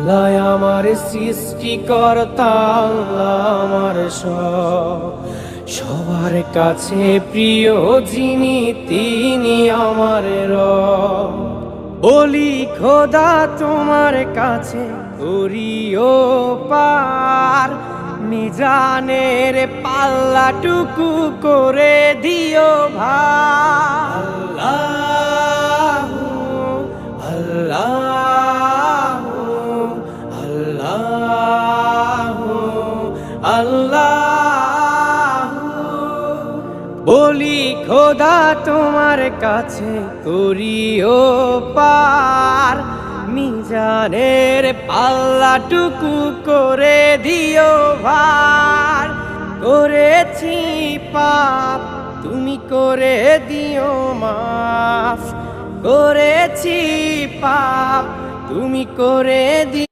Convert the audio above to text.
আল্লাহ আমার সৃষ্টিকর্তা, আল্লাহ আমার সবার কাছে প্রিয় যিনি, তিনি আমার রব। বলি খোদা তোমার কাছে করিও পার, মিজানের পাল্লাটুকু করে দিও ভার। আল্লাহ আল্লাহ আল্লাহ আল্লাহ। বলি খোদা তোমার কাছে করিও পার, মিজানের পাল্লাটুকু করে দিও ভার। করেছি পাপ তুমি করে দিও মাফ, করেছি পাপ তুমি করে দিও